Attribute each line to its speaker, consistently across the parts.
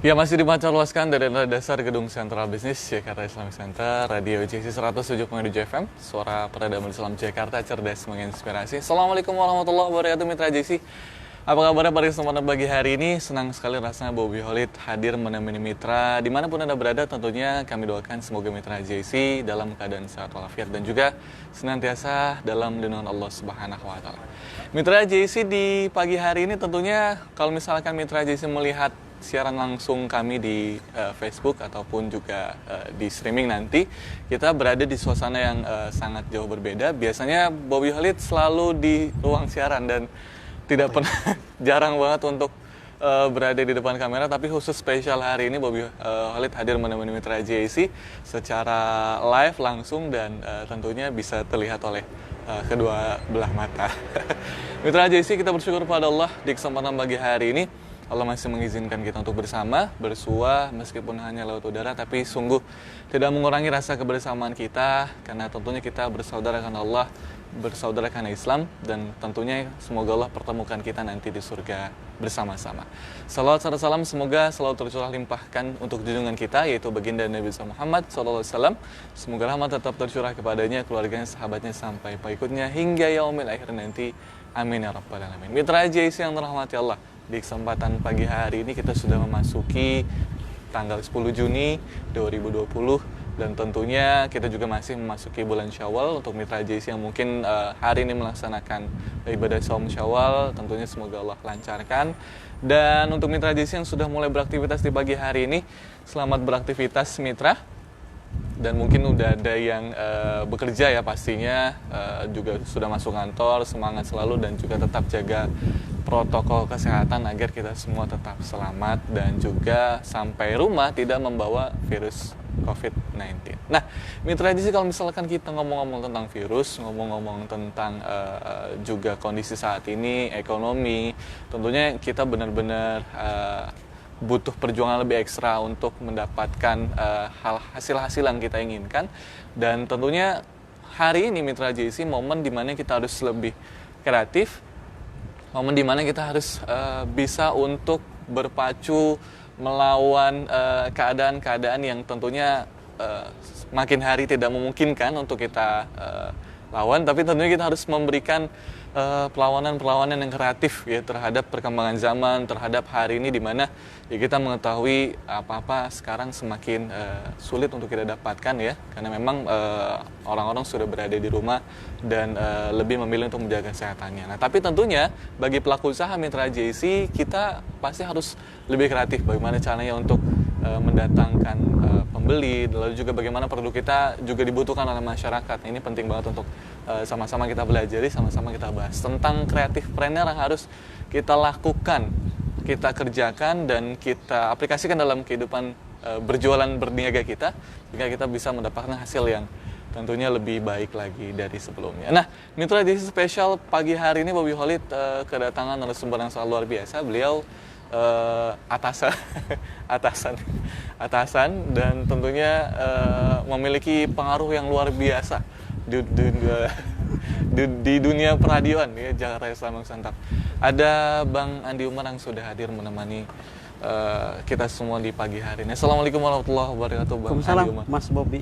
Speaker 1: Ya, masih dipancar luaskan dari dasar Gedung Sentral Bisnis Jakarta Islamic Center, Radio JC 107.7 FM, suara peradaban Islam Jakarta, cerdas menginspirasi. Assalamualaikum warahmatullahi wabarakatuh, Mitra JC. Apa kabarnya pada kesempatan pagi hari ini? Senang sekali rasanya Bobby Khalid hadir menemani Mitra. Dimanapun Anda berada, tentunya kami doakan semoga Mitra JC dalam keadaan sehat walafiat dan juga senantiasa dalam lindungan Allah Subhanahu wa Ta'ala. Mitra JC di pagi hari ini tentunya kalau misalkan Mitra JC melihat siaran langsung kami di Facebook ataupun juga di streaming nanti, kita berada di suasana yang sangat jauh berbeda. Biasanya Bobby Khalid selalu di ruang siaran dan tidak pernah jarang banget untuk berada di depan kamera, tapi khusus spesial hari ini Bobby Khalid hadir menemani Mitra JC secara live langsung dan tentunya bisa terlihat oleh kedua belah mata. Mitra JC, kita bersyukur pada Allah di kesempatan pagi hari ini. Allah masih mengizinkan kita untuk bersama, bersua, meskipun hanya lewat udara, tapi sungguh tidak mengurangi rasa kebersamaan kita, karena tentunya kita bersaudara karena Allah, bersaudara karena Islam, dan tentunya semoga Allah pertemukan kita nanti di surga bersama-sama. Salawat serta salam semoga selalu tercurah limpahkan untuk junjungan kita, yaitu baginda Nabi Muhammad SAW. Semoga rahmat tetap tercurah kepadanya, keluarganya, sahabatnya, sampai pengikutnya hingga yaumil akhir nanti. Amin ya rabbal alamin. Mitra JC yang dirahmati Allah, di kesempatan pagi hari ini kita sudah memasuki tanggal 10 Juni 2020 dan tentunya kita juga masih memasuki bulan Syawal. Untuk Mitra JC yang mungkin hari ini melaksanakan ibadah saum Syawal, tentunya semoga Allah lancarkan. Dan untuk Mitra JC yang sudah mulai beraktivitas di pagi hari ini, selamat beraktivitas Mitra. Dan mungkin udah ada yang bekerja ya pastinya, juga sudah masuk kantor, semangat selalu dan juga tetap jaga protokol kesehatan agar kita semua tetap selamat dan juga sampai rumah tidak membawa virus COVID-19. Nah, Mitra JC, kalau misalkan kita ngomong-ngomong tentang virus, ngomong-ngomong tentang juga kondisi saat ini, ekonomi, tentunya kita benar-benar butuh perjuangan lebih ekstra untuk mendapatkan hasil-hasil yang kita inginkan. Dan tentunya hari ini Mitra JC momen dimana kita harus lebih kreatif, momen dimana kita harus bisa untuk berpacu melawan keadaan-keadaan yang tentunya makin hari tidak memungkinkan untuk kita lawan, tapi tentunya kita harus memberikan perlawanan-perlawanan yang kreatif ya terhadap perkembangan zaman, terhadap hari ini di mana ya kita mengetahui apa-apa sekarang semakin sulit untuk kita dapatkan ya, karena memang orang-orang sudah berada di rumah dan lebih memilih untuk menjaga kesehatannya. Nah, tapi tentunya bagi pelaku usaha Mitra JC, kita pasti harus lebih kreatif bagaimana caranya untuk mendatangkan pembeli, lalu juga bagaimana produk kita juga dibutuhkan oleh masyarakat. Ini penting banget untuk sama-sama kita pelajari, sama-sama kita bahas tentang kreatif planner yang harus kita lakukan, kita kerjakan dan kita aplikasikan dalam kehidupan berjualan berniaga kita, sehingga kita bisa mendapatkan hasil yang tentunya lebih baik lagi dari sebelumnya. Nah, Mitra JC spesial pagi hari ini Bobby Khalid kedatangan narasumber yang sangat luar biasa. Beliau atasan dan tentunya memiliki pengaruh yang luar biasa di dunia peradioan ya, Jakarta Islamic Center. Ada Bang Andi Umar yang sudah hadir menemani kita semua di pagi hari ini. Assalamualaikum warahmatullahi wabarakatuh, Bang Andi Umar.
Speaker 2: Mas Bobby.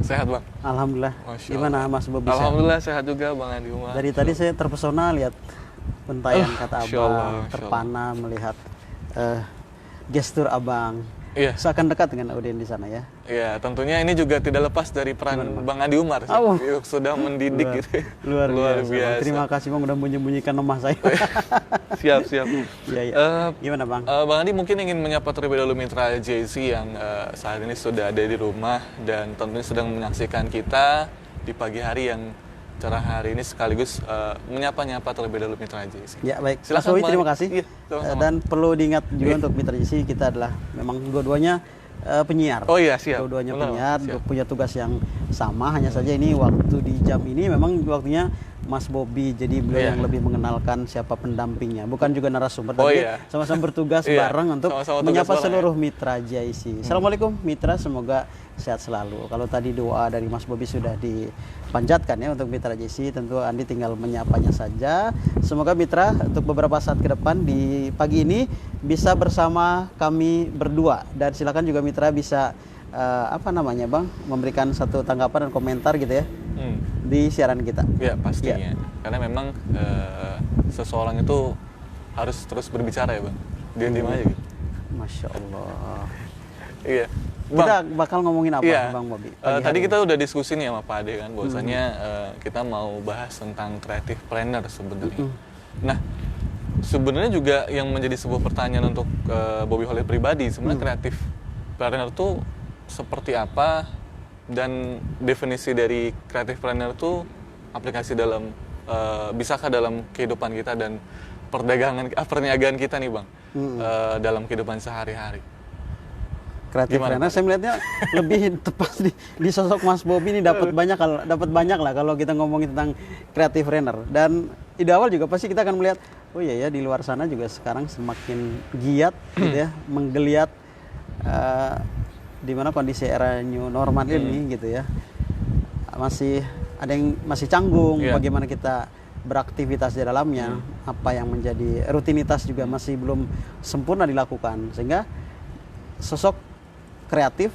Speaker 1: Sehat, Bang?
Speaker 2: Alhamdulillah. Gimana Mas Bobby?
Speaker 1: Alhamdulillah sehat juga, Bang Andi Umar.
Speaker 2: Dari tadi saya terpesona lihat pentayan kata Abang, terpana melihat gestur Abang.
Speaker 1: Iya.
Speaker 2: Seakan dekat dengan audien di sana ya.
Speaker 1: Iya, tentunya ini juga tidak lepas dari peran Bang Andi Umar sih. Sudah mendidik gitu.
Speaker 2: Luar biasa. Terima kasih Bang udah menyembunyikan nama saya.
Speaker 1: Siap.
Speaker 2: Iya. Gimana Bang?
Speaker 1: Bang Andi mungkin ingin menyapa terlebih dahulu Mitra JC yang saat ini sudah ada di rumah dan tentunya sedang menyaksikan kita di pagi hari yang cerah hari ini, sekaligus menyapa-nyapa terlebih dahulu Mitra JC.
Speaker 2: Ya baik,
Speaker 1: silakan,
Speaker 2: Mas Bobby, terima kasih.
Speaker 1: Iya,
Speaker 2: dan perlu diingat juga untuk Mitra JC, kita adalah memang dua-duanya penyiar.
Speaker 1: Oh iya, siap.
Speaker 2: Dua-duanya
Speaker 1: Benar,
Speaker 2: penyiar,
Speaker 1: siap.
Speaker 2: punya tugas yang sama, hanya saja ini waktu di jam ini memang waktunya Mas Bobby, jadi beliau yang lebih mengenalkan siapa pendampingnya, bukan juga narasumber, tapi sama-sama bertugas bareng untuk menyapa seluruh Mitra JC. Assalamualaikum Mitra, semoga sehat selalu. Kalau tadi doa dari Mas Bobi sudah dipanjatkan ya untuk Mitra JC, tentu Andi tinggal menyapanya saja. Semoga Mitra untuk beberapa saat ke depan di pagi ini bisa bersama kami berdua, dan silakan juga Mitra bisa Bang, memberikan satu tanggapan dan komentar gitu ya di siaran kita.
Speaker 1: Ya pastinya, karena memang seseorang itu harus terus berbicara ya Bang, diam-diam aja gitu.
Speaker 2: Masya Allah.
Speaker 1: Iya.
Speaker 2: Kita bakal ngomongin apa
Speaker 1: iya.
Speaker 2: Bang Bobi?
Speaker 1: Tadi kita udah diskusi nih sama Pak Ade kan, bahwasanya kita mau bahas tentang creative planner sebenarnya. Nah, sebenarnya juga yang menjadi sebuah pertanyaan untuk Bobi Holid pribadi, sebenarnya creative planner itu seperti apa, dan definisi dari creative planner itu aplikasi dalam bisakah dalam kehidupan kita dan perniagaan kita nih Bang, dalam kehidupan sehari-hari.
Speaker 2: Kreatif planner saya melihatnya lebih tepat di sosok Mas Bobi ini dapat banyak lah kalau kita ngomongin tentang kreatif planner. Dan ide awal juga pasti kita akan melihat, oh iya ya, di luar sana juga sekarang semakin giat gitu ya, menggeliat di mana kondisi era new normal ini gitu ya. Masih ada yang masih canggung bagaimana kita beraktivitas di dalamnya, apa yang menjadi rutinitas juga masih belum sempurna dilakukan, sehingga sosok kreatif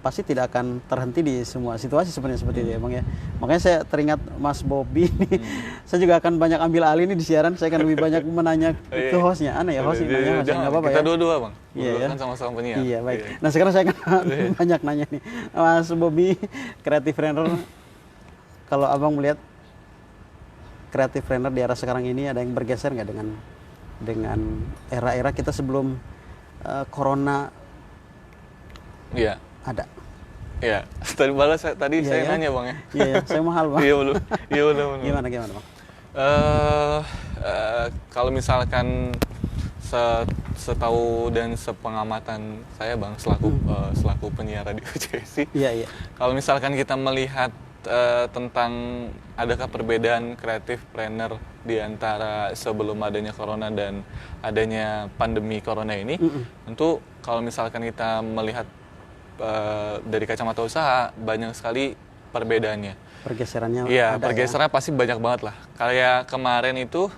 Speaker 2: pasti tidak akan terhenti di semua situasi sebenarnya seperti itu ya Bang ya. Makanya saya teringat Mas Bobi nih, saya juga akan banyak ambil alih nih di siaran, saya akan lebih banyak menanya ke hostnya. Aneh ya host nanya, nggak apa-apa ya.
Speaker 1: Kita dua-dua Bang,
Speaker 2: iya,
Speaker 1: kan sama-sama penyiar.
Speaker 2: Iya baik. Nah sekarang saya akan banyak nanya nih, Mas Bobi, kreatif planner. Kalau Abang melihat kreatif planner di era sekarang ini, ada yang bergeser nggak dengan era-era kita sebelum corona?
Speaker 1: Iya.
Speaker 2: Ada.
Speaker 1: Iya. Tadi saya nanya Bang ya.
Speaker 2: Iya, saya mahal Bang.
Speaker 1: Iya belum. Iya benar.
Speaker 2: Gimana Bang?
Speaker 1: Kalau misalkan setahu dan sepengamatan saya Bang, selaku penyiar radio JC.
Speaker 2: Iya.
Speaker 1: Kalau misalkan kita melihat tentang adakah perbedaan kreatif planner di antara sebelum adanya corona dan adanya pandemi corona ini, tentu kalau misalkan kita melihat dari kacamata usaha, banyak sekali perbedaannya.
Speaker 2: Pergeserannya
Speaker 1: iya,
Speaker 2: ada
Speaker 1: pergeseran pasti banyak banget lah. Kayak kemarin itu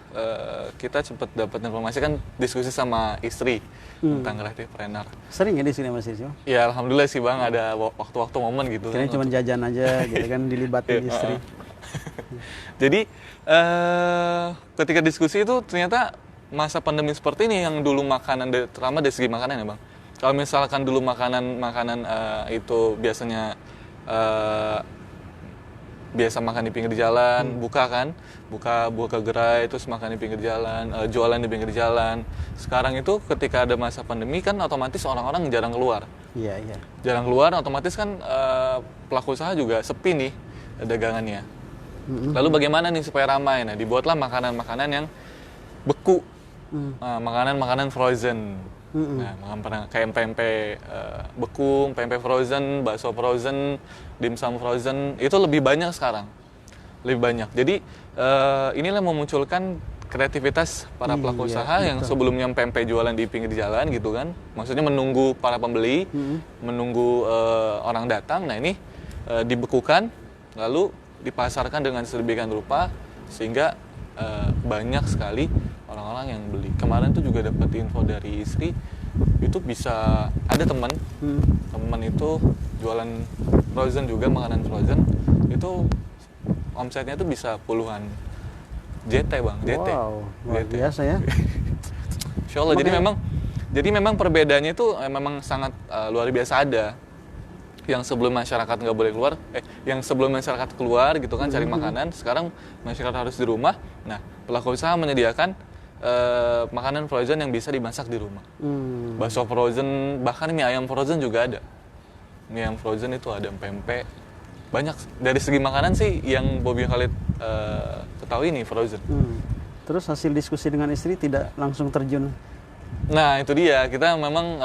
Speaker 1: kita sempat dapat informasi kan, diskusi sama istri tentang creative planner.
Speaker 2: Sering ya di sini Mas Rizio?
Speaker 1: Ya alhamdulillah sih Bang, ada waktu-waktu momen gitu.
Speaker 2: Kira-kira cuma jajan aja gitu kan, dilibatin istri.
Speaker 1: Jadi ketika diskusi itu ternyata masa pandemi seperti ini yang dulu makanan, terutama dari segi makanan ya Bang. Kalau misalkan dulu makanan itu biasanya biasa makan di pinggir jalan, buka gerai terus makan di pinggir jalan, jualan di pinggir jalan. Sekarang itu ketika ada masa pandemi kan otomatis orang-orang jarang keluar.
Speaker 2: Iya.
Speaker 1: Jarang keluar, otomatis kan pelaku usaha juga sepi nih dagangannya. Lalu bagaimana nih supaya ramai? Nah, dibuatlah makanan-makanan yang beku, makanan-makanan frozen. Nah, kayak pempek beku, pempek frozen, bakso frozen, dimsum frozen, itu lebih banyak sekarang, lebih banyak. Jadi inilah memunculkan kreativitas para pelaku usaha yang sebelumnya pempek jualan di pinggir jalan gitu kan, maksudnya menunggu para pembeli, menunggu orang datang. Nah ini dibekukan lalu dipasarkan dengan sedemikian rupa sehingga banyak sekali orang-orang yang beli. Kemarin tuh juga dapat info dari istri, itu bisa ada teman itu jualan frozen juga, makanan frozen, itu omsetnya tuh bisa puluhan JT Bang, JT.
Speaker 2: Wow, luar biasa ya.
Speaker 1: Insya Allah. Jadi memang perbedaannya itu memang sangat luar biasa ada. Yang sebelum masyarakat nggak boleh keluar, yang sebelum masyarakat keluar gitu kan cari makanan, sekarang masyarakat harus di rumah. Nah, pelaku usaha menyediakan makanan frozen yang bisa dimasak di rumah. Bakso frozen, bahkan mie ayam frozen juga ada. Mie ayam frozen itu ada, pempek. Banyak dari segi makanan sih yang Bobi Holid ketahui nih frozen.
Speaker 2: Terus hasil diskusi dengan istri tidak langsung terjun?
Speaker 1: Nah itu dia, kita memang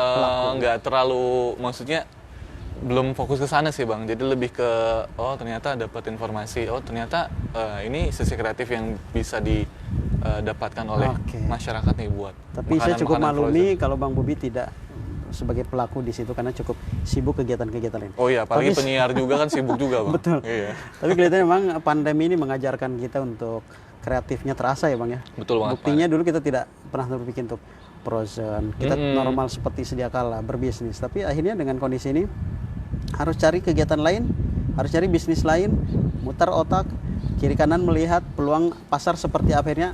Speaker 1: nggak terlalu, maksudnya belum fokus ke sana sih Bang. Jadi lebih ke ternyata dapat informasi, ternyata ini sisi kreatif yang bisa didapatkan oleh masyarakat nih buat.
Speaker 2: Tapi saya cukup maklumi kalau Bang Bobi tidak sebagai pelaku di situ karena cukup sibuk kegiatan-kegiatan lain.
Speaker 1: Oh iya, apalagi penyiar juga kan sibuk juga Bang.
Speaker 2: Betul.
Speaker 1: Iya.
Speaker 2: Tapi kelihatannya memang pandemi ini mengajarkan kita untuk kreatifnya terasa ya Bang ya.
Speaker 1: Betul banget.
Speaker 2: Buktinya dulu kita tidak pernah berpikir untuk frozen, kita normal seperti sedia kala berbisnis. Tapi akhirnya dengan kondisi ini harus cari kegiatan lain, harus cari bisnis lain, mutar otak, kiri kanan melihat peluang pasar seperti apa, akhirnya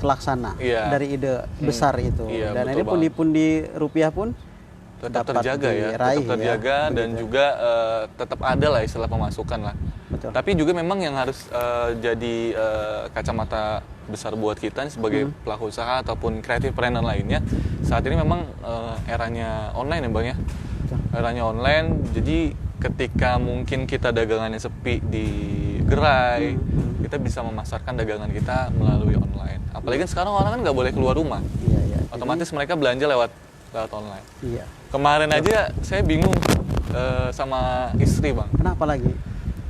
Speaker 2: terlaksana dari ide besar itu. Dan akhirnya pundi-pundi rupiah pun
Speaker 1: tetap
Speaker 2: dapat
Speaker 1: terjaga ya,
Speaker 2: diraih,
Speaker 1: tetap terjaga
Speaker 2: ya,
Speaker 1: dan
Speaker 2: begitu.
Speaker 1: juga tetap ada lah istilah pemasukan lah.
Speaker 2: Betul.
Speaker 1: Tapi juga memang yang harus jadi kacamata besar buat kita sebagai pelaku usaha ataupun creative planner lainnya, saat ini memang eranya online ya Bang ya. Eranya online, jadi ketika mungkin kita dagangannya sepi di gerai, kita bisa memasarkan dagangan kita melalui online. Apalagi kan sekarang orang kan nggak boleh keluar rumah, otomatis mereka belanja lewat online.
Speaker 2: Iya.
Speaker 1: Kemarin aja saya bingung sama istri Bang.
Speaker 2: Kenapa lagi?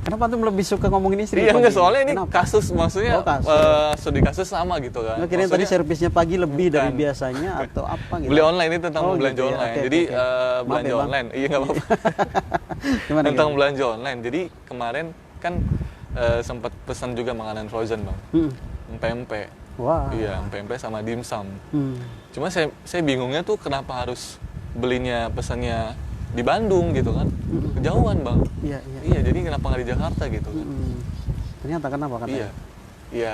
Speaker 2: Kenapa tuh lebih suka ngomongin istri?
Speaker 1: Iya enggak, soalnya ini
Speaker 2: Kenapa?
Speaker 1: kasus, maksudnya
Speaker 2: kasus.
Speaker 1: kasus sama gitu kan.
Speaker 2: Nggak, kirain tadi servisnya pagi lebih dari biasanya atau apa gitu?
Speaker 1: Beli online ini tentang belanja
Speaker 2: gitu ya.
Speaker 1: online.
Speaker 2: Oke,
Speaker 1: Jadi
Speaker 2: oke.
Speaker 1: belanja
Speaker 2: Maaf ya,
Speaker 1: online. Iya nggak apa-apa.
Speaker 2: Gimana,
Speaker 1: Tentang
Speaker 2: gimana?
Speaker 1: belanja online. Jadi kemarin kan sempat pesan juga makanan frozen Bang. Empek-empek.
Speaker 2: Wah.
Speaker 1: Iya, empek-empek sama dimsum.
Speaker 2: Hmm.
Speaker 1: Cuma saya bingungnya tuh kenapa harus belinya pesannya di Bandung gitu kan. Kejauhan Bang.
Speaker 2: Iya, iya.
Speaker 1: Iya, jadi kenapa nggak di Jakarta gitu kan.
Speaker 2: Ternyata kenapa katanya?
Speaker 1: Iya. Iya,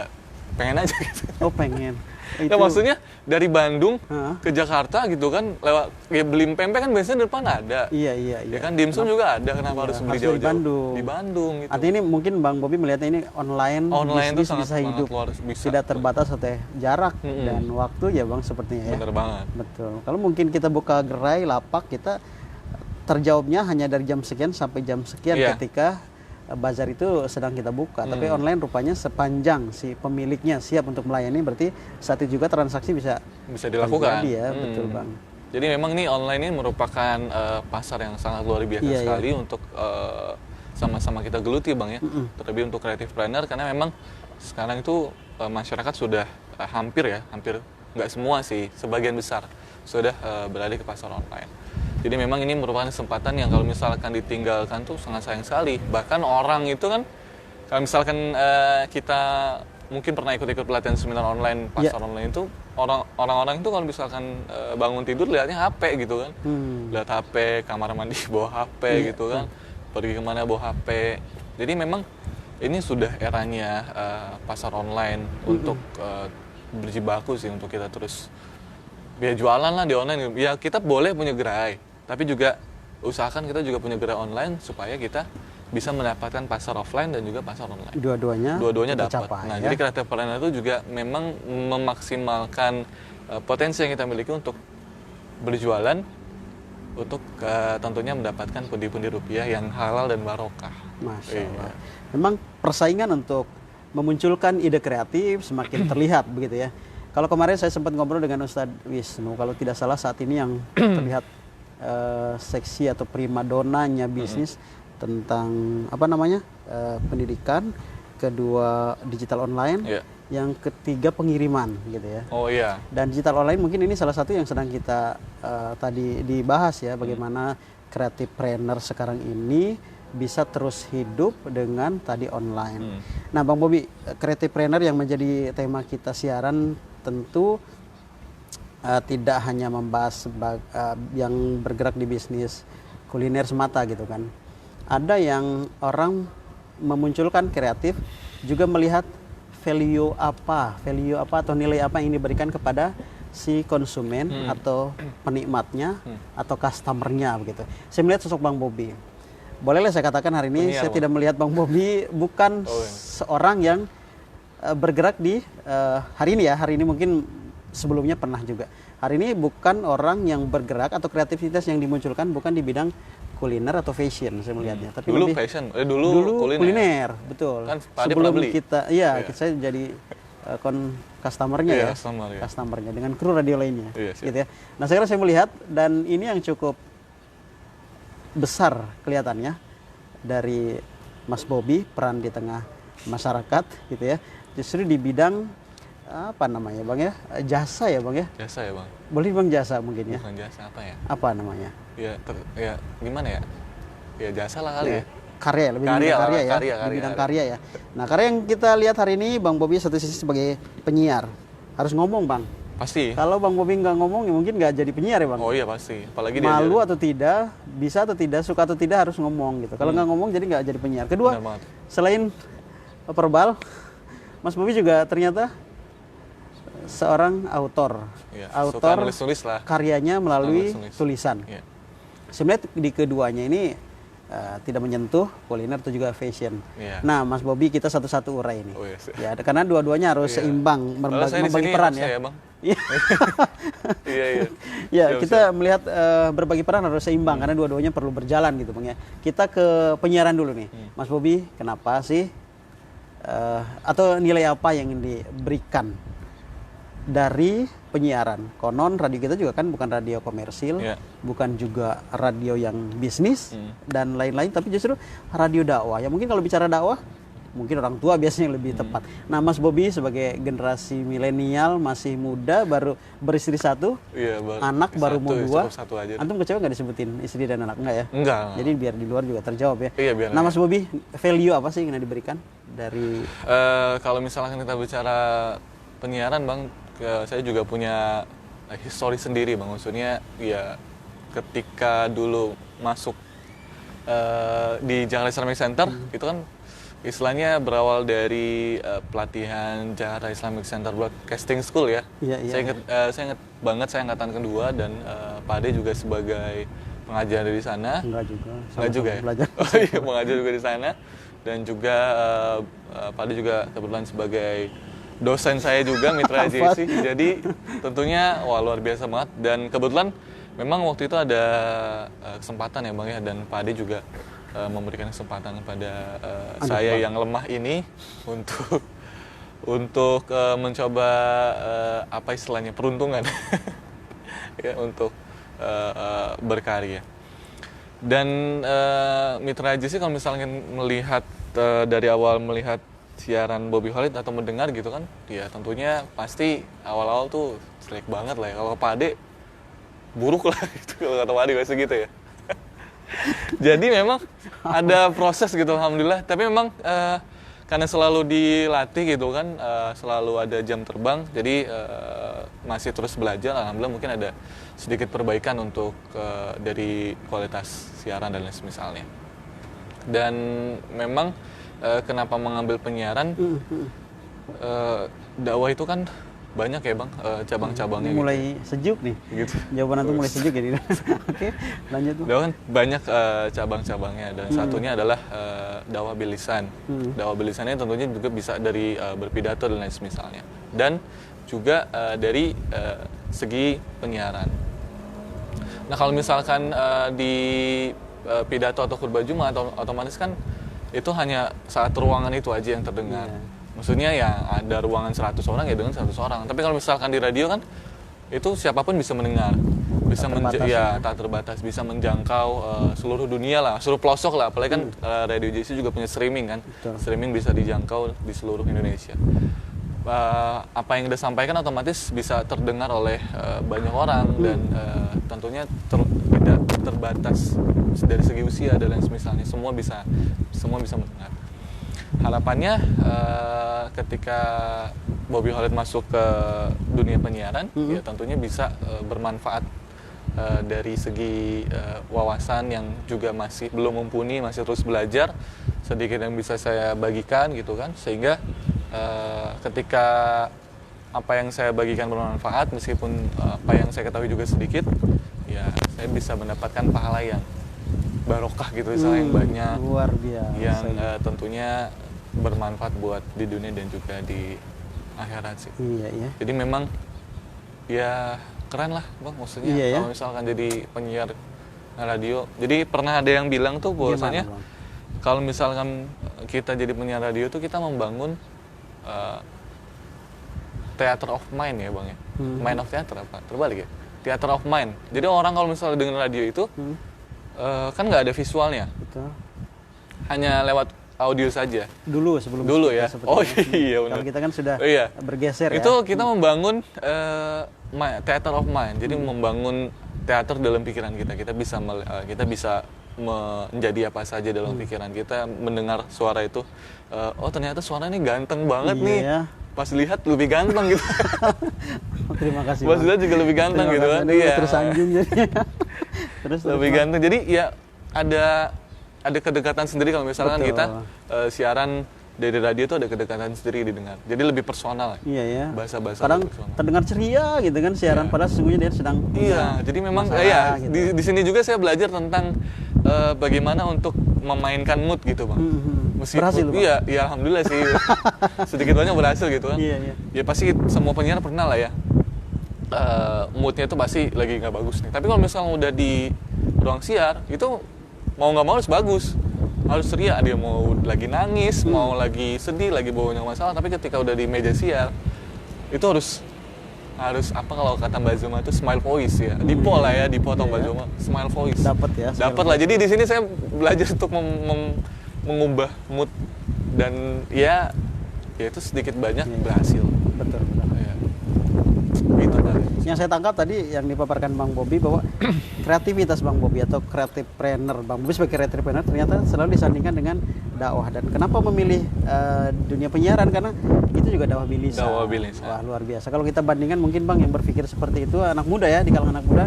Speaker 1: pengen aja gitu.
Speaker 2: Oh, pengen.
Speaker 1: Nah, maksudnya dari Bandung
Speaker 2: Hah?
Speaker 1: ke Jakarta gitu kan, lewat ya beli pempek kan biasanya di depan ada.
Speaker 2: Iya, iya, iya.
Speaker 1: Ya kan dimsum juga ada, kenapa harus beli
Speaker 2: harus dari
Speaker 1: jauh-jauh?
Speaker 2: Bandung.
Speaker 1: Di Bandung gitu.
Speaker 2: Artinya ini mungkin Bang Bobi melihatnya ini online
Speaker 1: Online tuh
Speaker 2: bisnis bisa
Speaker 1: sangat
Speaker 2: hidup,
Speaker 1: bisa.
Speaker 2: tidak terbatas oleh jarak dan waktu ya Bang sepertinya ya.
Speaker 1: Bener banget.
Speaker 2: Betul. Kalau mungkin kita buka gerai, lapak, kita terjawabnya hanya dari jam sekian sampai jam sekian
Speaker 1: Iya.
Speaker 2: ketika bazar itu sedang kita buka. Tapi online rupanya sepanjang si pemiliknya siap untuk melayani, berarti saat itu juga transaksi bisa
Speaker 1: dilakukan.
Speaker 2: terjadi ya. Betul Bang.
Speaker 1: Jadi memang nih online ini merupakan pasar yang sangat luar biasa sekali untuk sama-sama kita geluti Bang ya. Terlebih untuk creative planner karena memang sekarang itu masyarakat sudah hampir nggak semua sih, sebagian besar sudah beralih ke pasar online. Jadi memang ini merupakan kesempatan yang kalau misalkan ditinggalkan tuh sangat sayang sekali. Bahkan orang itu kan, kalau misalkan kita mungkin pernah ikut-ikut pelatihan seminar online, pasar online itu, orang-orang itu kalau misalkan bangun tidur lihatnya HP gitu kan. Lihat HP, kamar mandi bawa HP gitu kan. Pergi kemana bawa HP. Jadi memang ini sudah eranya pasar online untuk berjibaku sih, untuk kita terus ya jualan lah di online. Ya kita boleh punya gerai, tapi juga usahakan kita juga punya gerai online supaya kita bisa mendapatkan pasar offline dan juga pasar online.
Speaker 2: Dua-duanya
Speaker 1: dapat. Nah, jadi creative planner itu juga memang memaksimalkan potensi yang kita miliki untuk berjualan, untuk tentunya mendapatkan pundi-pundi rupiah yang halal dan barokah.
Speaker 2: Masya Allah. Memang persaingan untuk memunculkan ide kreatif semakin terlihat begitu ya. Kalau kemarin saya sempat ngobrol dengan Ustadz Wisnu, kalau tidak salah saat ini yang terlihat seksi atau primadonanya bisnis tentang apa namanya pendidikan, kedua digital online, yang ketiga pengiriman gitu ya.
Speaker 1: Oh iya.
Speaker 2: Dan digital online mungkin ini salah satu yang sedang kita tadi dibahas ya, bagaimana creative planner sekarang ini bisa terus hidup dengan tadi online. Nah Bang Bobi, creative planner yang menjadi tema kita siaran tentu tidak hanya membahas yang bergerak di bisnis kuliner semata gitu kan. Ada yang orang memunculkan kreatif juga melihat value apa atau nilai apa yang diberikan kepada si konsumen atau penikmatnya atau customernya begitu. Saya melihat sosok Bang Bobi. Bolehlah saya katakan hari ini saya tidak melihat Bang Bobi bukan seorang yang bergerak di hari ini mungkin sebelumnya pernah juga. Hari ini bukan orang yang bergerak atau kreativitas yang dimunculkan bukan di bidang kuliner atau fashion saya melihatnya, tapi
Speaker 1: dulu
Speaker 2: lebih
Speaker 1: fashion, dulu kuliner,
Speaker 2: betul.
Speaker 1: Kan
Speaker 2: sebelum kita, saya jadi customernya customernya dengan kru radio lainnya, gitu ya. Nah sekarang saya melihat dan ini yang cukup besar kelihatannya dari Mas Bobi peran di tengah masyarakat, gitu ya. Justru di bidang apa namanya bang ya, jasa ya bang ya,
Speaker 1: Jasa ya bang?
Speaker 2: boleh bang jasa mungkin ya,
Speaker 1: Bukan jasa apa ya?
Speaker 2: apa namanya,
Speaker 1: Ya gimana ya? Ya jasa lah kali ya.
Speaker 2: karya, lebih
Speaker 1: Karya
Speaker 2: bidang
Speaker 1: lah,
Speaker 2: karya ya,
Speaker 1: karya,
Speaker 2: di bidang
Speaker 1: karya.
Speaker 2: karya ya. Nah karya yang kita lihat hari ini bang Bobby satu sisi sebagai penyiar harus ngomong bang.
Speaker 1: Pasti.
Speaker 2: Kalau bang Bobby nggak ngomong ya mungkin nggak jadi penyiar ya bang.
Speaker 1: Oh iya pasti. Apalagi
Speaker 2: Malu atau tidak, bisa atau tidak, suka atau tidak harus ngomong gitu. Kalau nggak ngomong jadi nggak jadi penyiar. Kedua,
Speaker 1: Benar banget.
Speaker 2: selain verbal, Mas Bobby juga ternyata seorang autor.
Speaker 1: Iya, suka
Speaker 2: Autor
Speaker 1: nulis-nulis lah.
Speaker 2: karyanya melalui
Speaker 1: Nulis-nulis.
Speaker 2: tulisan.
Speaker 1: Iya.
Speaker 2: Sebenarnya di keduanya ini tidak menyentuh kuliner atau juga fashion.
Speaker 1: Iya.
Speaker 2: Nah, Mas Bobby kita satu-satu urai ini.
Speaker 1: Oh, iya.
Speaker 2: Ya, karena dua-duanya harus
Speaker 1: Iya.
Speaker 2: seimbang,
Speaker 1: Padahal saya di
Speaker 2: membagi
Speaker 1: sini
Speaker 2: peran
Speaker 1: host
Speaker 2: ya.
Speaker 1: ya, Bang.
Speaker 2: Iya.
Speaker 1: Iya, iya.
Speaker 2: Ya,
Speaker 1: Siap,
Speaker 2: kita
Speaker 1: siap.
Speaker 2: melihat berbagi peran harus seimbang karena dua-duanya perlu berjalan gitu, Bang ya. Kita ke penyiaran dulu nih. Mas Bobby, kenapa sih atau nilai apa yang ingin diberikan dari penyiaran? Konon radio kita juga kan bukan radio komersil,
Speaker 1: Iya.
Speaker 2: bukan juga radio yang bisnis dan lain-lain, tapi justru radio dakwah. Ya mungkin kalau bicara dakwah, mungkin orang tua biasanya yang lebih tepat. Nah, Mas Bobby sebagai generasi milenial masih muda, baru beristri satu,
Speaker 1: Iya,
Speaker 2: anak baru mau dua.
Speaker 1: Satu aja.
Speaker 2: Antum kecewa nggak disebutin istri dan anak enggak ya?
Speaker 1: Enggak.
Speaker 2: Jadi biar di luar juga terjawab ya.
Speaker 1: Iya, biar.
Speaker 2: Nah, Mas Bobby, value apa sih yang diberikan dari
Speaker 1: Kalau misalkan kita bicara penyiaran, Bang, saya juga punya histori sendiri, Bang. Maksudnya ya ketika dulu masuk di Jakarta Islamic Center itu kan istilahnya berawal dari pelatihan Jakarta Islamic Center Broadcasting School ya.
Speaker 2: Iya, iya.
Speaker 1: Saya ingat banget, saya angkatan kedua dan Pak Ade juga sebagai pengajar dari sana.
Speaker 2: enggak juga?
Speaker 1: Enggak juga ya?
Speaker 2: Belajar.
Speaker 1: Oh iya, mengajar juga di sana. Dan juga Pak Ade juga kebetulan sebagai dosen saya juga, mitra JC. Jadi tentunya wah luar biasa banget. Dan kebetulan memang waktu itu ada kesempatan ya Bang ya. Dan Pak Ade juga memberikan kesempatan kepada saya yang lemah ini untuk mencoba apa istilahnya, peruntungan ya, untuk berkarya. Dan mitra JC kalau misalnya melihat dari awal melihat siaran Bobby Khalid atau mendengar gitu kan, ya tentunya pasti awal-awal tuh jelek banget lah ya. Kalau Pak Ade buruk lah gitu, kalau kata Pak Ade biasa gitu ya. Jadi memang ada proses gitu, alhamdulillah. Tapi memang karena selalu dilatih gitu kan, selalu ada jam terbang, jadi masih terus belajar. Alhamdulillah mungkin ada sedikit perbaikan untuk dari kualitas siaran dan lain semisalnya. Dan memang kenapa mengambil penyiaran, dakwah itu kan banyak ya Bang, cabang-cabangnya.
Speaker 2: Mulai sejuk nih.
Speaker 1: Gitu.
Speaker 2: Jawaban antum mulai sejuk ya. Oke, lanjut. Bang.
Speaker 1: Dakwah kan banyak cabang-cabangnya dan satunya adalah dakwah bilisan. Dakwah bilisannya tentunya juga bisa dari berpidato dan lain semisalnya. Dan juga dari segi penyiaran. Nah kalau misalkan di pidato atau khutbah Jumat otomatis kan itu hanya saat ruangan itu aja yang terdengar. Maksudnya ya ada ruangan 100 orang ya dengan 100 orang. Tapi kalau misalkan di radio kan itu siapapun bisa mendengar, bisa tak terbatas, bisa menjangkau seluruh dunia lah, seluruh pelosok lah. Apalagi kan radio JC juga punya streaming kan, streaming bisa dijangkau di seluruh Indonesia. Apa yang disampaikan otomatis bisa terdengar oleh banyak orang dan tentunya tidak terbatas dari segi usia dan lain semisalnya, semua bisa mendengar. Harapannya ketika Bobby Khalid masuk ke dunia penyiaran, ya tentunya bisa bermanfaat dari segi wawasan yang juga masih belum mumpuni, masih terus belajar, sedikit yang bisa saya bagikan gitu kan, sehingga ketika apa yang saya bagikan bermanfaat, meskipun apa yang saya ketahui juga sedikit, ya saya bisa mendapatkan pahala yang barokah gitu, yang banyak,
Speaker 2: luar biasa,
Speaker 1: yang tentunya bermanfaat buat di dunia dan juga di akhirat sih.
Speaker 2: Iya, iya.
Speaker 1: Jadi memang ya keren lah Bang, maksudnya kalau misalkan jadi penyiar radio. Jadi pernah ada yang bilang tuh bahwasanya kalau misalkan kita jadi penyiar radio tuh kita membangun theater of mind ya Bang ya. Mind of theater apa? Terbalik ya? Theater of mind. Jadi orang kalau misalnya dengar radio itu kan nggak ada visualnya.
Speaker 2: Betul.
Speaker 1: Hanya lewat audio saja.
Speaker 2: Dulu sebelum
Speaker 1: Dulu
Speaker 2: speaker
Speaker 1: ya.
Speaker 2: seperti
Speaker 1: Oh
Speaker 2: itu.
Speaker 1: iya benar.
Speaker 2: Kalau kita kan sudah
Speaker 1: Oh, iya.
Speaker 2: bergeser ya.
Speaker 1: Itu kita membangun theater of mind. Jadi membangun teater dalam pikiran kita. Kita bisa menjadi apa saja dalam pikiran kita, mendengar suara itu. Oh ternyata suara ini ganteng banget
Speaker 2: Iya,
Speaker 1: nih.
Speaker 2: ya.
Speaker 1: Pas lihat lebih ganteng gitu.
Speaker 2: Terima kasih.
Speaker 1: Pas
Speaker 2: Bang.
Speaker 1: lihat juga lebih ganteng
Speaker 2: Terima
Speaker 1: gitu
Speaker 2: kasih.
Speaker 1: kan.
Speaker 2: Aduh,
Speaker 1: Iya.
Speaker 2: Terus anjing jadi. terus
Speaker 1: Lebih
Speaker 2: Bang.
Speaker 1: ganteng. Jadi ya ada kedekatan sendiri kalau misalkan
Speaker 2: Betul.
Speaker 1: kita siaran dari radio itu ada kedekatan sendiri didengar. Jadi lebih personal.
Speaker 2: Iya ya.
Speaker 1: Bahasa-bahasa
Speaker 2: Kadang
Speaker 1: lebih personal.
Speaker 2: terdengar ceria gitu kan siaran
Speaker 1: Iya.
Speaker 2: padahal sesungguhnya dia sedang
Speaker 1: Iya, jadi memang
Speaker 2: masalah, gitu.
Speaker 1: di sini juga saya belajar tentang bagaimana untuk memainkan mood gitu, Bang.
Speaker 2: Berhasil, Bang?
Speaker 1: Iya, ya alhamdulillah sih. Sedikit banyak berhasil gitu kan.
Speaker 2: Iya, iya.
Speaker 1: Ya pasti semua penyiar pernah lah ya. Moodnya itu pasti lagi nggak bagus nih. Tapi kalau misalnya udah di ruang siar, itu mau nggak mau harus bagus. Harus ceria, dia mau lagi nangis, mau lagi sedih, lagi banyak masalah. Tapi ketika udah di meja siar, itu harus apa kalau kata Mbak Zuma itu smile voice ya. Dipo lah ya, dipotong Mbak Zuma, smile voice.
Speaker 2: Dapat ya.
Speaker 1: Dapat lah. Jadi di sini saya belajar untuk mengubah mood dan ya itu sedikit banyak berhasil.
Speaker 2: Betul, betul.
Speaker 1: Ya. Gitu Pak.
Speaker 2: Yang saya tangkap tadi yang dipaparkan Bang Bobi bahwa kreativitas Bang Bobi atau kreatifpreneur Bang Bobi sebagai kreatifpreneur ternyata selalu disandingkan dengan dakwah. Dan kenapa memilih dunia penyiaran? Karena itu juga dakwah bilisan.
Speaker 1: Dakwah bilisan.
Speaker 2: Wah, luar biasa. Kalau kita bandingkan mungkin Bang yang berpikir seperti itu anak muda ya, di kalangan anak muda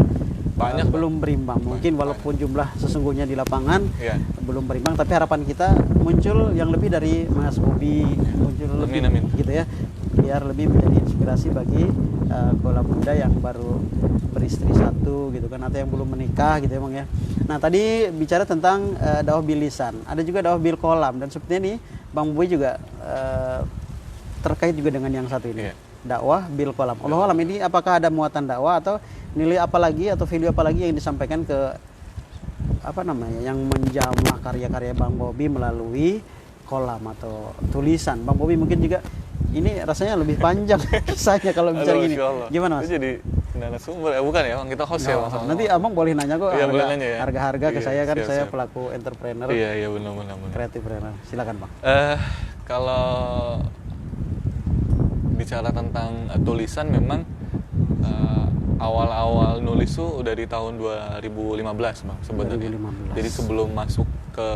Speaker 1: Banyak,
Speaker 2: belum berimbang. Mungkin walaupun jumlah sesungguhnya di lapangan
Speaker 1: Iya.
Speaker 2: belum berimbang, tapi harapan kita muncul yang lebih dari Mas Bobi, muncul lebih
Speaker 1: Amin.
Speaker 2: gitu ya, biar lebih menjadi inspirasi bagi kaula muda yang baru beristri satu gitu kan, atau yang belum menikah gitu ya Bang ya. Nah tadi bicara tentang dakwah bilisan, ada juga dakwah bil kolam, dan sepertinya nih Bang Bobi juga terkait juga dengan yang satu ini.
Speaker 1: Iya.
Speaker 2: Dakwah bil kolam. Allah alam, ini apakah ada muatan dakwah atau nilai apa lagi atau value apa lagi yang disampaikan ke apa namanya yang menjamah karya-karya Bang Bobi melalui kolam atau tulisan. Bang Bobi mungkin juga ini rasanya lebih panjang kisahnya kalau bicara
Speaker 1: Aduh,
Speaker 2: gini.
Speaker 1: Masya Allah.
Speaker 2: Gimana Mas?
Speaker 1: Itu jadi narasumber bukan ya Bang, kita host ya Bang. sama-sama.
Speaker 2: Nanti Abang boleh nanya kok
Speaker 1: Iya, boleh nanya ya.
Speaker 2: harga-harga ke
Speaker 1: Iya,
Speaker 2: saya kan,
Speaker 1: siap,
Speaker 2: saya
Speaker 1: siap.
Speaker 2: pelaku entrepreneur,
Speaker 1: Iya benar.
Speaker 2: kreatifpreneur. Silakan Bang.
Speaker 1: Kalau bicara tentang tulisan memang awal-awal nulis tuh udah di tahun 2015 Bang sebenarnya.
Speaker 2: 2015.
Speaker 1: Jadi sebelum masuk ke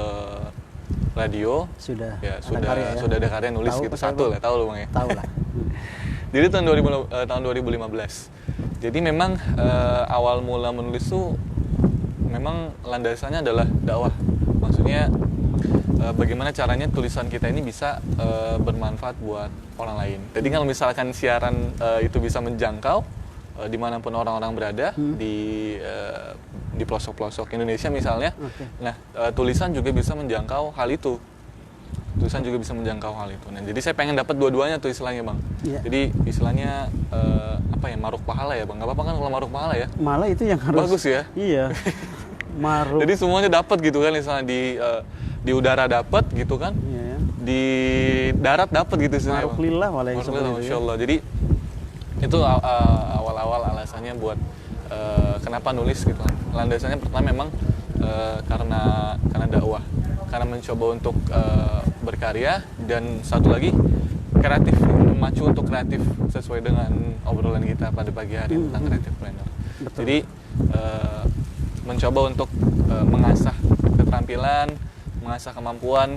Speaker 1: radio
Speaker 2: Sudah
Speaker 1: ya
Speaker 2: ada karya ya?
Speaker 1: sudah ada karya nulis
Speaker 2: Tahu
Speaker 1: gitu
Speaker 2: saya,
Speaker 1: satu
Speaker 2: Bang.
Speaker 1: lah, tahu lu Bang ya.
Speaker 2: Tahu lah.
Speaker 1: Jadi tahun 2015. Jadi memang awal mula menulis tuh memang landasannya adalah dakwah. Maksudnya bagaimana caranya tulisan kita ini bisa bermanfaat buat orang lain. Jadi kalau misalkan siaran itu bisa menjangkau dimanapun orang-orang berada di pelosok-pelosok Indonesia misalnya.
Speaker 2: Oke.
Speaker 1: Nah tulisan juga bisa menjangkau hal itu. Tulisan juga bisa menjangkau hal itu. Nah, jadi saya pengen dapat dua-duanya tuh istilahnya Bang.
Speaker 2: Iya.
Speaker 1: Jadi istilahnya apa ya, maruk pahala ya Bang. Gak apa-apa kan kalau maruk pahala ya.
Speaker 2: Malah itu yang harus
Speaker 1: Bagus ya.
Speaker 2: Iya. Maruf.
Speaker 1: Jadi semuanya dapat gitu kan, misalnya di udara dapat gitu kan.
Speaker 2: Iya, ya.
Speaker 1: Di darat dapat gitu istilahnya.
Speaker 2: Maruf
Speaker 1: Bang.
Speaker 2: lillah malah yang
Speaker 1: Maruf
Speaker 2: seperti
Speaker 1: lillah,
Speaker 2: itu.
Speaker 1: Masya
Speaker 2: Ya.
Speaker 1: Allah. Jadi itu awal-awal alasannya buat kenapa nulis gitu kan. Landasannya pertama memang karena dakwah, karena mencoba untuk berkarya, dan satu lagi kreatif, memacu untuk kreatif sesuai dengan obrolan kita pada pagi hari tentang kreatifpreneur.
Speaker 2: Betul.
Speaker 1: Jadi mencoba untuk mengasah keterampilan, mengasah kemampuan,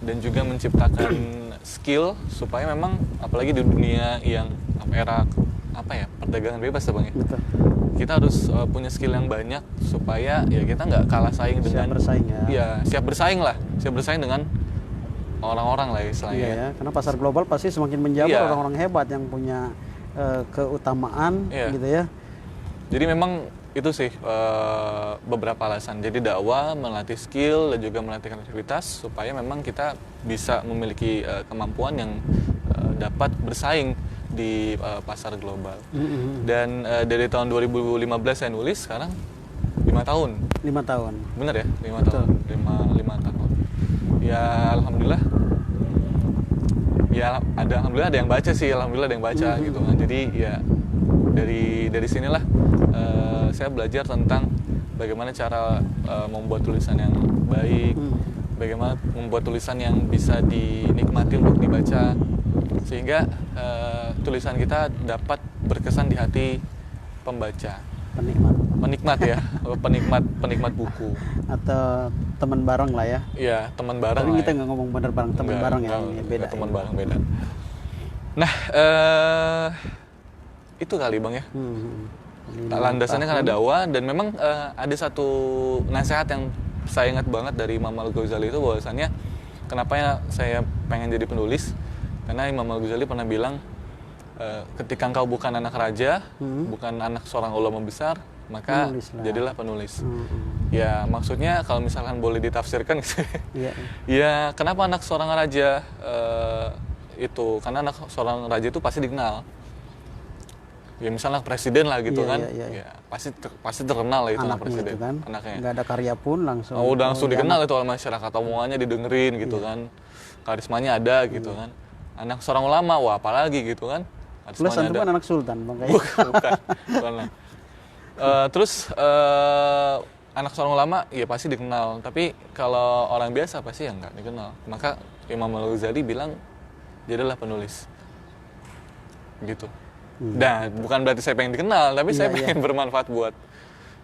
Speaker 1: dan juga menciptakan skill supaya memang apalagi di dunia yang era perdagangan bebas ya Bang ya.
Speaker 2: Betul.
Speaker 1: Kita harus punya skill yang banyak supaya ya kita nggak kalah saing dengan
Speaker 2: Siap bersaing ya.
Speaker 1: Iya, siap bersaing dengan orang-orang lah istilahnya.
Speaker 2: Iya ya, karena pasar global pasti semakin menjamur
Speaker 1: Iya.
Speaker 2: orang-orang hebat yang punya keutamaan
Speaker 1: Iya.
Speaker 2: gitu ya.
Speaker 1: Jadi memang itu sih beberapa alasan. Jadi dakwah, melatih skill, dan juga melatih kreativitas supaya memang kita bisa memiliki kemampuan yang dapat bersaing di pasar global. Dan dari tahun 2015 saya nulis, sekarang 5 tahun.
Speaker 2: 5 tahun.
Speaker 1: Bener ya? 5
Speaker 2: Betul.
Speaker 1: tahun. 5 tahun. Ya alhamdulillah. Ya alhamdulillah ada yang baca sih, alhamdulillah ada yang baca gitu kan. Jadi ya dari sinilah saya belajar tentang bagaimana cara membuat tulisan yang baik, bagaimana membuat tulisan yang bisa dinikmati untuk dibaca, sehingga tulisan kita dapat berkesan di hati pembaca, penikmat ya, penikmat buku
Speaker 2: atau teman bareng lah ya.
Speaker 1: Iya, teman bareng.
Speaker 2: Tapi
Speaker 1: lah
Speaker 2: kita
Speaker 1: ya.
Speaker 2: nggak ngomong bener bareng, teman bareng ya, ini beda.
Speaker 1: Teman bareng beda. Nah, itu kali Bang ya. Landasannya karena dakwah, dan memang ada satu nasihat yang saya ingat banget dari Imam Al-Ghazali itu, bahwasannya kenapa ya saya pengen jadi penulis, karena Imam Al-Ghazali pernah bilang, ketika engkau bukan anak raja, bukan anak seorang ulama besar, maka jadilah penulis. Ya maksudnya kalau misalkan boleh ditafsirkan gitu, ya kenapa anak seorang raja itu, karena anak seorang raja itu pasti dikenal. Ya misalnya presiden lah gitu kan, ya pasti terkenal lah itu anak presiden,
Speaker 2: kan?
Speaker 1: Anaknya.
Speaker 2: Nggak ada karya pun langsung.
Speaker 1: Udah langsung dikenal itu oleh masyarakat, omongannya didengerin gitu kan, karismanya ada gitu kan. Anak seorang ulama, wah apalagi gitu kan.
Speaker 2: Plus antum kan anak sultan, Bang.
Speaker 1: Bukan lah. Terus anak seorang ulama ya pasti dikenal, tapi kalau orang biasa pasti ya nggak dikenal. Maka Imam Al-Ghazali bilang jadilah penulis gitu. Nah, bukan berarti saya pengen dikenal, tapi saya pengen bermanfaat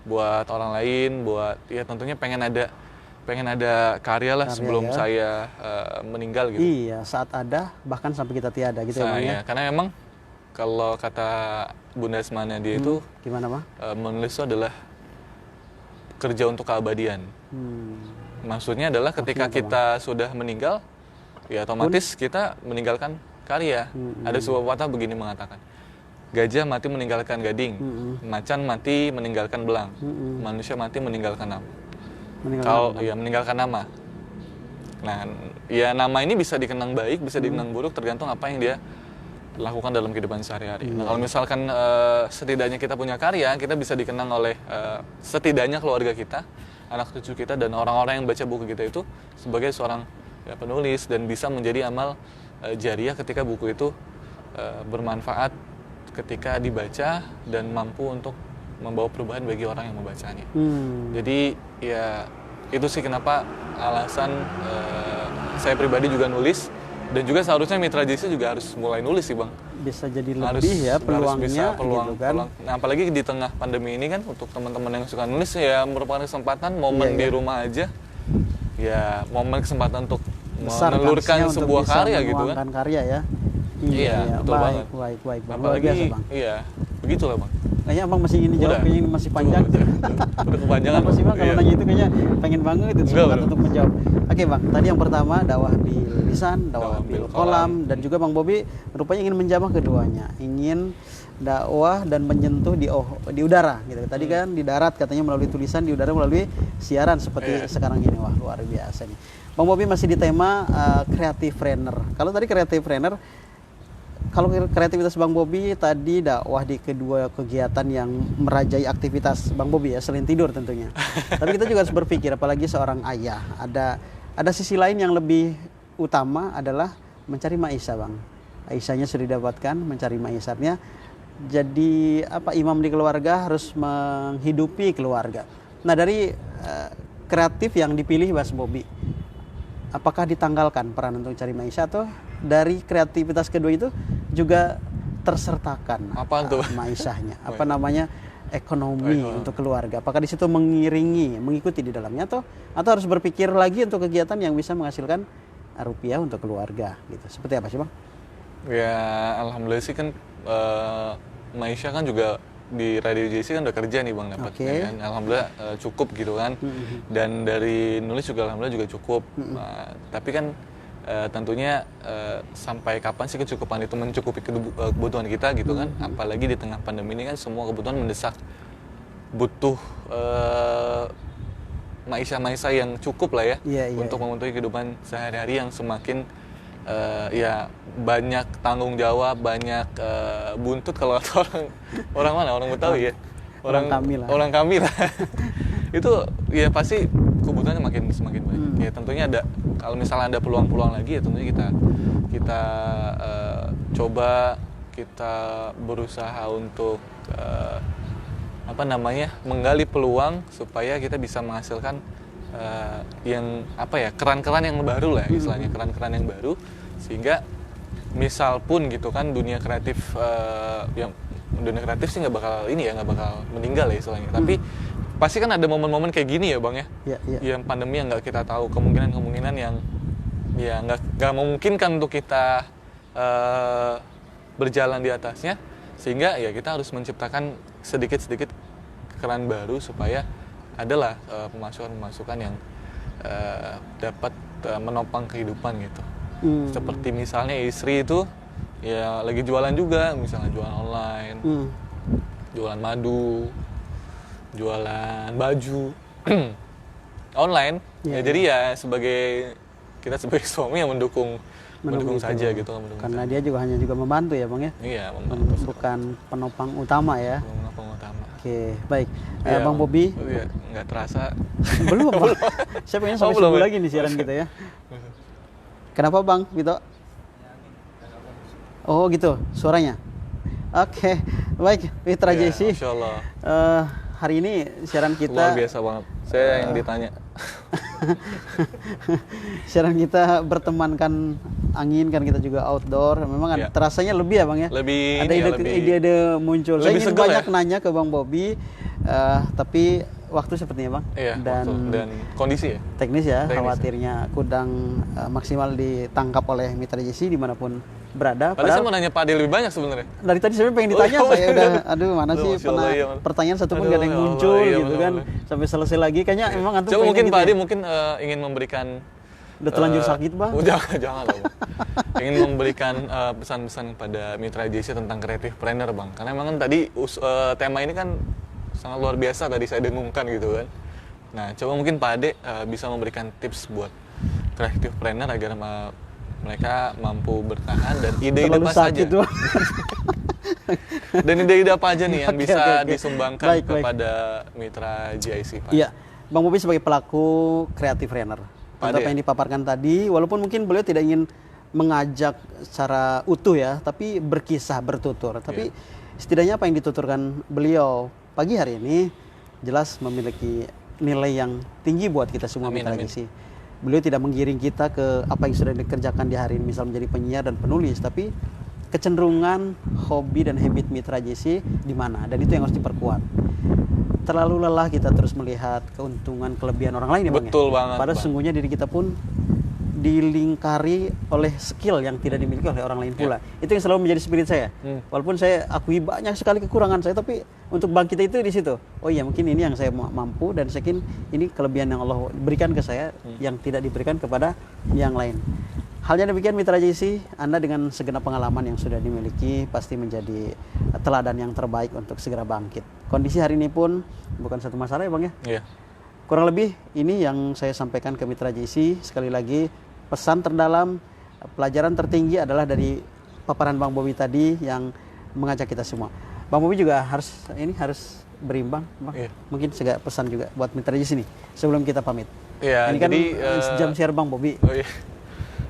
Speaker 1: buat orang lain, buat ya tentunya pengen ada karya lah sebelum saya meninggal gitu.
Speaker 2: Iya, saat ada bahkan sampai kita tiada gitu ya Bang ya.
Speaker 1: Karena memang kalau kata Bunda Asmana dia itu
Speaker 2: gimana Bang?
Speaker 1: Menulis itu adalah kerja untuk keabadian. Maksudnya adalah ketika kita sudah meninggal, ya otomatis kita meninggalkan karya. Ada sebuah pepatah begini mengatakan, gajah mati meninggalkan gading, macan mati meninggalkan belang, manusia mati meninggalkan nama. Meninggalkan nama. Nah, ya nama ini bisa dikenang baik, bisa dikenang buruk, tergantung apa yang dia lakukan dalam kehidupan sehari-hari. Nah, kalau misalkan setidaknya kita punya karya, kita bisa dikenang oleh setidaknya keluarga kita, anak cucu kita, dan orang-orang yang baca buku kita itu sebagai seorang penulis, dan bisa menjadi amal jariah ketika buku itu bermanfaat ketika dibaca dan mampu untuk membawa perubahan bagi orang yang membacanya. Jadi ya itu sih kenapa alasan saya pribadi juga nulis, dan juga seharusnya Mitra JC juga harus mulai nulis sih Bang.
Speaker 2: Bisa jadi lebih peluangnya
Speaker 1: peluang,
Speaker 2: gitu kan.
Speaker 1: Nah, apalagi di tengah pandemi ini kan, untuk teman-teman yang suka nulis ya merupakan kesempatan, momen di rumah aja. Ya momen kesempatan untuk menelurkan sebuah karya gitu kan.
Speaker 2: Karya ya.
Speaker 1: Iya, betul banget.
Speaker 2: Baik.
Speaker 1: Apalagi
Speaker 2: biasa, Bang.
Speaker 1: Iya, begitulah Bang.
Speaker 2: Kayaknya Abang masih ingin jawab, kayaknya ini masih panjang.
Speaker 1: Udah kepanjangan.
Speaker 2: Apa sih Bang kalau nanya itu kayaknya pengen banget itu semangat untuk menjawab. Oke Bang, tadi yang pertama dakwah bil lisan, dakwah bil kolam, dan juga Bang Bobi rupanya ingin menjamah keduanya. Ingin dakwah dan menyentuh di udara gitu. Tadi kan di darat katanya melalui tulisan, di udara melalui siaran seperti sekarang ini. Wah, luar biasa nih. Bang Bobi masih di tema creative trainer. Kalau tadi creative trainer, kalau kreativitas Bang Bobi tadi dakwah di kedua kegiatan yang merajai aktivitas Bang Bobi ya, selain tidur tentunya. Tapi kita juga harus berpikir, apalagi seorang ayah, ada sisi lain yang lebih utama adalah mencari maisha Bang. Aisyahnya sudah didapatkan, mencari maishatnya. Jadi imam di keluarga harus menghidupi keluarga. Nah dari kreatif yang dipilih Mas Bobi, apakah ditanggalkan peran untuk cari maisha, atau dari kreativitas kedua itu juga tersertakan maishahnya, ekonomi untuk keluarga? Apakah di situ mengikuti di dalamnya, atau harus berpikir lagi untuk kegiatan yang bisa menghasilkan rupiah untuk keluarga gitu? Seperti apa sih Bang?
Speaker 1: Ya alhamdulillah sih kan maisha kan juga di Radio JC kan udah kerja nih Bang dapatnya kan. Alhamdulillah cukup gitu kan. Dan dari nulis juga alhamdulillah juga cukup. Tapi kan tentunya sampai kapan sih kecukupan itu mencukupi kebutuhan kita gitu kan. Apalagi di tengah pandemi ini kan semua kebutuhan mendesak. Butuh maisha yang cukup lah ya, untuk memenuhi kehidupan sehari-hari yang semakin banyak tanggung jawab, banyak buntut kalau orang Betawi ya, orang kami lah. Itu ya pasti kebutuhannya semakin baik. Ya tentunya kalau misalnya ada peluang-peluang lagi, ya tentunya kita coba, kita berusaha untuk menggali peluang supaya kita bisa menghasilkan yang apa ya, keran-keran yang baru lah istilahnya, keran-keran yang baru, sehingga misal pun gitu kan dunia kreatif sih nggak bakal meninggal ya istilahnya, tapi pasti kan ada momen-momen kayak gini ya Bang ya, yang pandemi yang nggak kita tahu, kemungkinan yang ya nggak memungkinkan untuk kita berjalan di atasnya, sehingga ya kita harus menciptakan sedikit-sedikit keran baru supaya adalah pemasukan yang dapat menopang kehidupan gitu. Seperti misalnya istri itu ya lagi jualan juga, misalnya jualan online, jualan madu, jualan baju online. Ya, jadi ya kita sebagai suami yang mendukung saja gitu.
Speaker 2: Karena dia juga hanya membantu ya Bang ya.
Speaker 1: Iya, membantu.
Speaker 2: Bukan penopang utama ya.
Speaker 1: Penopang utama.
Speaker 2: Oke, baik.
Speaker 1: Ya,
Speaker 2: Bang Bobby.
Speaker 1: Ya, nggak terasa.
Speaker 2: Belum Bang. Saya pengen sampai subuh lagi nih siaran kita ya. Kenapa Bang Vito? Oh gitu, suaranya. Oke, baik. Mitra JC.
Speaker 1: Masya Allah.
Speaker 2: Hari ini siaran kita
Speaker 1: luar biasa banget. Saya yang ditanya.
Speaker 2: Siaran kita bertemankan angin, kan kita juga outdoor. Memang terasanya lebih ya Bang ya.
Speaker 1: Lebih
Speaker 2: ada ide muncul. Saya ingin banyak nanya ke Bang Bobby, tapi waktu sepertinya Bang.
Speaker 1: Iya,
Speaker 2: dan
Speaker 1: kondisi ya.
Speaker 2: Teknis ya, khawatirnya kurang maksimal ditangkap oleh Mitra JC dimanapun berada.
Speaker 1: Padahal saya mau nanya Pak Ade lebih banyak sebenarnya.
Speaker 2: Dari tadi saya pengen ditanya, saya udah, mana sih pertanyaan satu pun gak ada yang muncul gitu kan. Sampai selesai lagi, kayaknya memang antum
Speaker 1: coba mungkin
Speaker 2: gitu
Speaker 1: Pak Ade mungkin ingin memberikan.
Speaker 2: Udah terlanjur sakit Bang?
Speaker 1: Jangan Bang. Ingin memberikan pesan-pesan kepada Mitra JC tentang creative planner Bang. Karena memang kan tadi tema ini kan sangat luar biasa tadi saya dengungkan gitu kan. Nah, coba mungkin Pak Ade bisa memberikan tips buat creative planner agar mereka mampu bertahan dan ide-ide apa saja. Dan ide-ide apa aja nih yang bisa disumbangkan kepada Mitra JIC Pak?
Speaker 2: Iya, Bang Bobby sebagai pelaku creative planner. Apa yang dipaparkan tadi, walaupun mungkin beliau tidak ingin mengajak secara utuh ya, tapi berkisah, bertutur. Tapi setidaknya apa yang dituturkan beliau pagi hari ini jelas memiliki nilai yang tinggi buat kita semua Mitra JIC. Beliau tidak menggiring kita ke apa yang sudah dikerjakan di hari ini, misal menjadi penyiar dan penulis, tapi kecenderungan hobi dan habit Mitra JIC di mana, dan itu yang harus diperkuat. Terlalu lelah kita terus melihat keuntungan kelebihan orang lain ya Bang.
Speaker 1: Betul banget.
Speaker 2: Padahal sesungguhnya diri kita pun dilingkari oleh skill yang tidak dimiliki oleh orang lain pula. Itu yang selalu menjadi spirit saya. Walaupun saya akui banyak sekali kekurangan saya, tapi untuk bangkit itu di situ. Oh iya, mungkin ini yang saya mampu, dan saya yakin ini kelebihan yang Allah berikan ke saya yang tidak diberikan kepada yang lain. Halnya demikian Mitra JIC, Anda dengan segenap pengalaman yang sudah dimiliki pasti menjadi teladan yang terbaik untuk segera bangkit. Kondisi hari ini pun bukan satu masalah ya Bang ya.
Speaker 1: Iya.
Speaker 2: Kurang lebih ini yang saya sampaikan ke Mitra JIC. Sekali lagi, pesan terdalam, pelajaran tertinggi adalah dari paparan Bang Bobby tadi yang mengajak kita semua. Bang Bobby juga harus berimbang, Bang. Iya. Mungkin segala pesan juga buat Mitra JIC nih sebelum kita pamit.
Speaker 1: Iya,
Speaker 2: ini
Speaker 1: jadi,
Speaker 2: kan jam share Bang Bobby.
Speaker 1: Oh iya.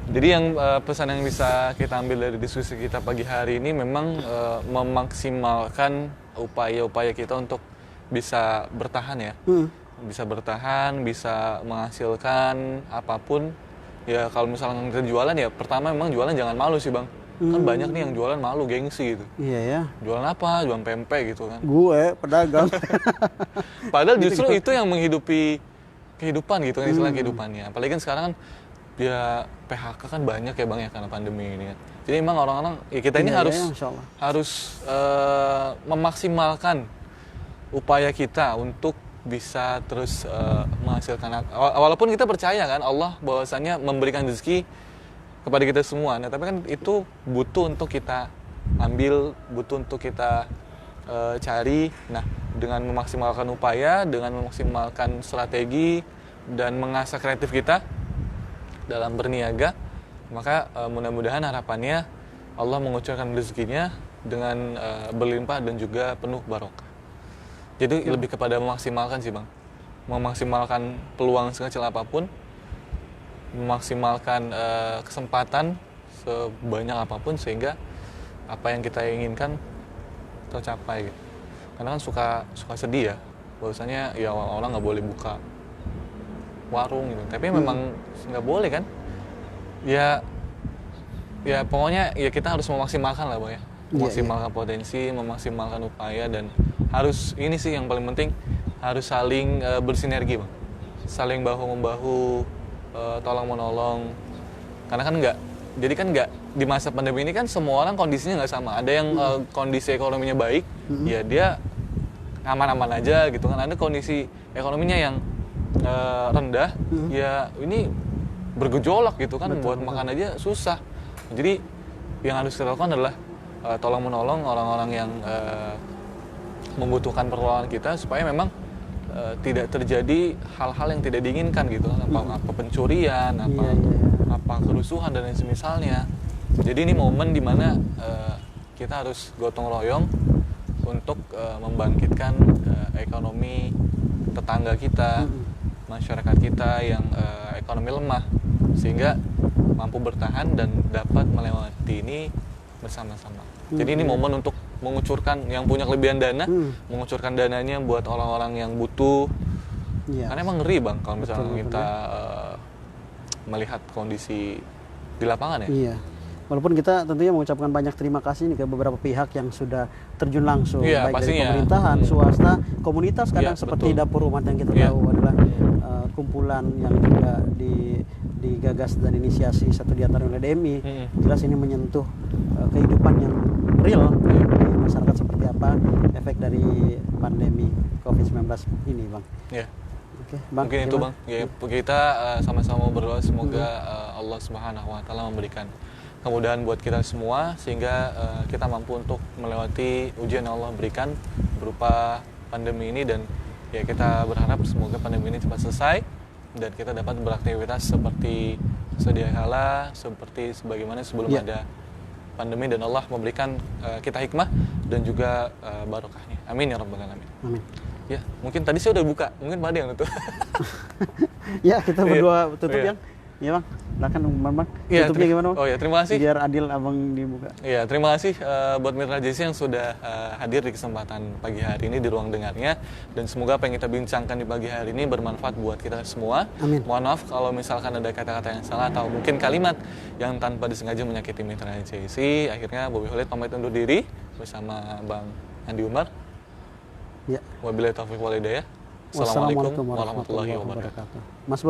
Speaker 1: Jadi yang pesan yang bisa kita ambil dari diskusi kita pagi hari ini memang memaksimalkan upaya-upaya kita untuk bisa bertahan ya. Bisa bertahan, bisa menghasilkan apapun. Ya kalau misalnya kita jualan ya, pertama memang jualan jangan malu sih Bang. Kan banyak nih yang jualan malu, gengsi gitu.
Speaker 2: Iya ya.
Speaker 1: Jualan apa? Jualan pempek gitu kan.
Speaker 2: Gue pedagang.
Speaker 1: Padahal justru itu yang menghidupi kehidupan gitu kan, istilah kehidupannya. Apalagi kan sekarang kan ya PHK kan banyak ya Bang ya karena pandemi ini kan. Jadi memang orang-orang ya kita ini harus memaksimalkan upaya kita untuk bisa terus menghasilkan, walaupun kita percaya kan Allah bahwasanya memberikan rezeki kepada kita semua. Nah, tapi kan itu butuh untuk kita ambil, butuh untuk kita cari. Nah, dengan memaksimalkan upaya, dengan memaksimalkan strategi dan mengasah kreatif kita dalam berniaga, maka mudah-mudahan harapannya Allah mengucurkan rezekinya dengan berlimpah dan juga penuh barokah. Jadi lebih kepada memaksimalkan sih Bang, memaksimalkan peluang sekecil apapun, memaksimalkan kesempatan sebanyak apapun sehingga apa yang kita inginkan tercapai gitu. Karena kan suka sedih ya, bahwasanya ya orang nggak boleh buka warung gitu. Tapi memang nggak boleh kan? Ya pokoknya ya kita harus memaksimalkan lah, Bang ya. Memaksimalkan potensi, memaksimalkan upaya, dan harus ini sih yang paling penting, harus saling bersinergi, Bang. Saling bahu-membahu, tolong menolong. Karena kan nggak di masa pandemi ini kan semua orang kondisinya nggak sama. Ada yang kondisi ekonominya baik, ya dia aman-aman aja gitu kan. Ada kondisi ekonominya yang rendah, ya ini bergejolak gitu kan. Buat makan aja susah. Jadi yang harus kita lakukan adalah tolong menolong orang-orang yang membutuhkan pertolongan kita, supaya memang tidak terjadi hal-hal yang tidak diinginkan gitu kan. Apa pencurian, apa kerusuhan dan lain semisalnya. Jadi ini momen dimana kita harus gotong royong untuk membangkitkan ekonomi tetangga kita, masyarakat kita yang ekonomi lemah, sehingga mampu bertahan dan dapat melewati ini bersama-sama. Jadi ini momen untuk mengucurkan, yang punya kelebihan dana, mengucurkan dananya buat orang-orang yang butuh. Karena emang ngeri, Bang, kalau misalnya kita melihat kondisi di lapangan ya.
Speaker 2: Iya. Walaupun kita tentunya mengucapkan banyak terima kasih nih ke beberapa pihak yang sudah terjun langsung, baik
Speaker 1: pastinya.
Speaker 2: dari pemerintahan, swasta, komunitas kadang seperti Dapur Umat yang kita tahu adalah kumpulan yang juga digagas dan inisiasi satu di antara oleh DMI. Jelas ini menyentuh kehidupan yang real di masyarakat, seperti apa efek dari pandemi COVID-19 ini, Bang.
Speaker 1: Iya.
Speaker 2: Oke, Bang.
Speaker 1: Mungkin itu, Bang. Ya, kita sama-sama berdoa semoga Allah Subhanahu wa taala memberikan kemudahan buat kita semua, sehingga kita mampu untuk melewati ujian yang Allah berikan berupa pandemi ini. Dan ya kita berharap semoga pandemi ini cepat selesai dan kita dapat beraktivitas seperti sedia kala, seperti sebagaimana sebelum ada pandemi, dan Allah memberikan kita hikmah dan juga barokahnya. Amin ya rabbal alamin. Amin. Ya, mungkin tadi saya udah buka, mungkin Pak Ade yang nutup.
Speaker 2: Ya, kita berdua tutup yang. Iya, Bang. Silakan Bang. Tutupnya gimana, Bang?
Speaker 1: Oh ya, terima kasih.
Speaker 2: Biar adil Abang dibuka.
Speaker 1: Iya, terima kasih buat Mitra JC yang sudah hadir di kesempatan pagi hari ini di ruang dengarnya, dan semoga apa yang kita bincangkan di pagi hari ini bermanfaat buat kita semua.
Speaker 2: Amin.
Speaker 1: Mohon maaf kalau misalkan ada kata-kata yang salah atau mungkin kalimat yang tanpa disengaja menyakiti Mitra JC. Akhirnya Bobby Khalid pamit undur diri bersama Bang Andi Umar.
Speaker 2: Ya.
Speaker 1: Wabillahi taufiq wal hidayah. Assalamualaikum warahmatullahi wabarakatuh.
Speaker 2: Mas